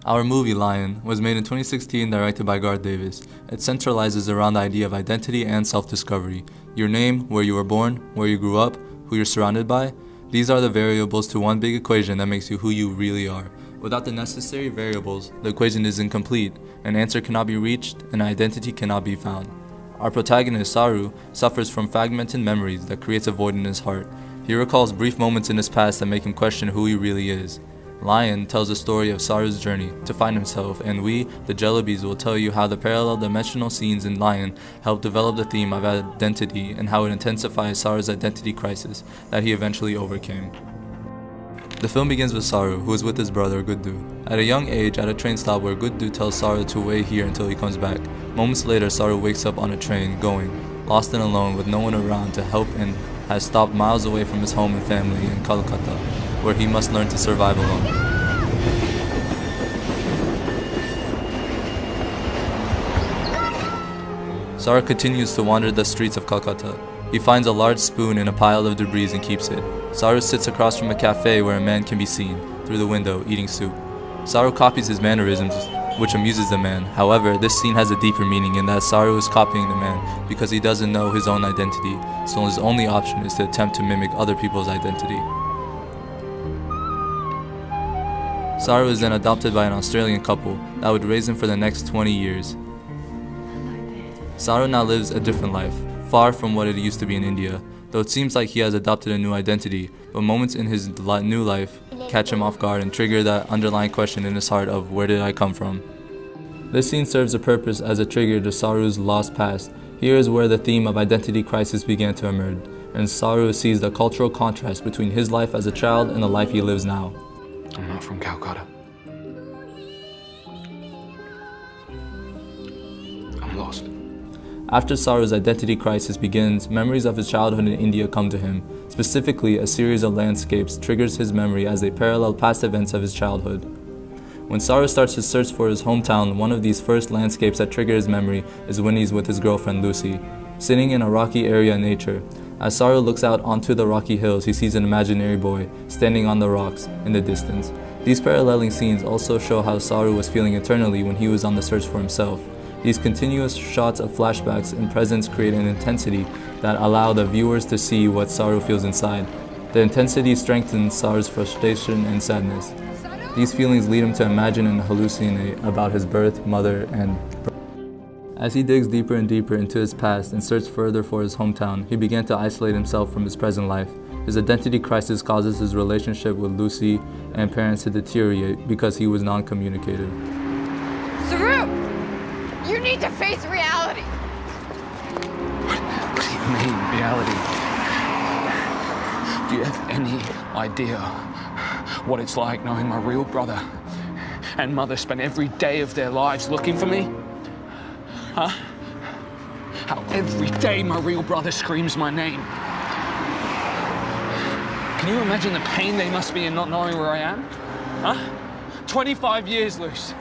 Our movie, Lion, was made in 2016, directed by Garth Davis. It centralizes around the idea of identity and self-discovery. Your name, where you were born, where you grew up, who you're surrounded by. These are the variables to one big equation that makes you who you really are. Without the necessary variables, the equation is incomplete, an answer cannot be reached, and identity cannot be found. Our protagonist, Saru, suffers from fragmented memories that creates a void in his heart. He recalls brief moments in his past that make him question who he really is. Lion tells the story of Saru's journey to find himself, and we, the Jellibees, will tell you how the parallel dimensional scenes in Lion help develop the theme of identity and how it intensifies Saru's identity crisis that he eventually overcame. The film begins with Saru, who is with his brother Guddu. At a young age, at a train stop where Guddu tells Saru to wait here until he comes back. Moments later, Saru wakes up on a train, going, lost and alone with no one around to help, and has stopped miles away from his home and family in Kolkata, where he must learn to survive alone. Saru continues to wander the streets of Kolkata. He finds a large spoon in a pile of debris and keeps it. Saru sits across from a cafe where a man can be seen, through the window, eating soup. Saru copies his mannerisms, which amuses the man. However, this scene has a deeper meaning in that Saru is copying the man because he doesn't know his own identity, so his only option is to attempt to mimic other people's identity. Saru is then adopted by an Australian couple that would raise him for the next 20 years. Saru now lives a different life, far from what it used to be in India, though it seems like he has adopted a new identity, but moments in his new life catch him off guard and trigger that underlying question in his heart of where did I come from? This scene serves a purpose as a trigger to Saru's lost past. Here is where the theme of identity crisis began to emerge, and Saru sees the cultural contrast between his life as a child and the life he lives now. I'm not from Calcutta. I'm lost. After Saru's identity crisis begins, memories of his childhood in India come to him. Specifically, a series of landscapes triggers his memory as they parallel past events of his childhood. When Saru starts his search for his hometown, one of these first landscapes that trigger his memory is when he's with his girlfriend Lucy, sitting in a rocky area in nature. As Saru looks out onto the rocky hills, he sees an imaginary boy standing on the rocks in the distance. These paralleling scenes also show how Saru was feeling internally when he was on the search for himself. These continuous shots of flashbacks and presents create an intensity that allow the viewers to see what Saru feels inside. The intensity strengthens Saru's frustration and sadness. These feelings lead him to imagine and hallucinate about his birth, mother, and as he digs deeper and deeper into his past and searches further for his hometown, he began to isolate himself from his present life. His identity crisis causes his relationship with Lucy and parents to deteriorate because he was non-communicative. Saru! You need to face reality! What do you mean, reality? Do you have any idea what it's like knowing my real brother and mother spent every day of their lives looking for me? Huh? How every day my real brother screams my name. Can you imagine the pain they must be in not knowing where I am? Huh? 25 years, Luce.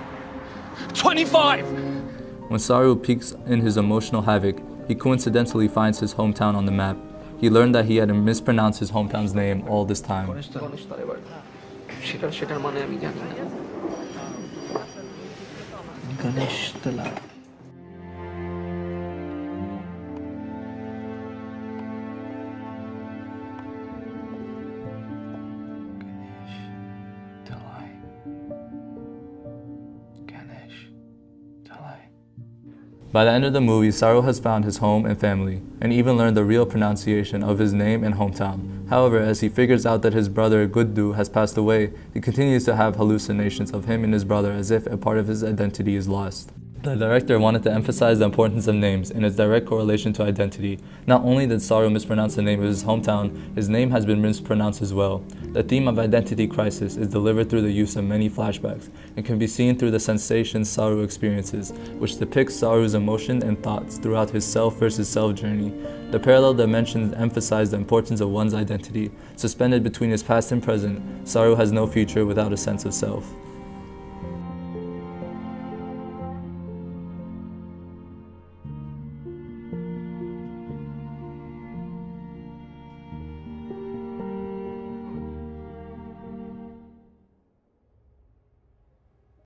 25! When Saru peaks in his emotional havoc, he coincidentally finds his hometown on the map. He learned that he had mispronounced his hometown's name all this time. By the end of the movie, Saru has found his home and family, and even learned the real pronunciation of his name and hometown. However, as he figures out that his brother Guddu has passed away, he continues to have hallucinations of him and his brother as if a part of his identity is lost. The director wanted to emphasize the importance of names and its direct correlation to identity. Not only did Saru mispronounce the name of his hometown, his name has been mispronounced as well. The theme of identity crisis is delivered through the use of many flashbacks and can be seen through the sensations Saru experiences, which depicts Saru's emotions and thoughts throughout his self versus self journey. The parallel dimensions emphasize the importance of one's identity. Suspended between his past and present, Saru has no future without a sense of self.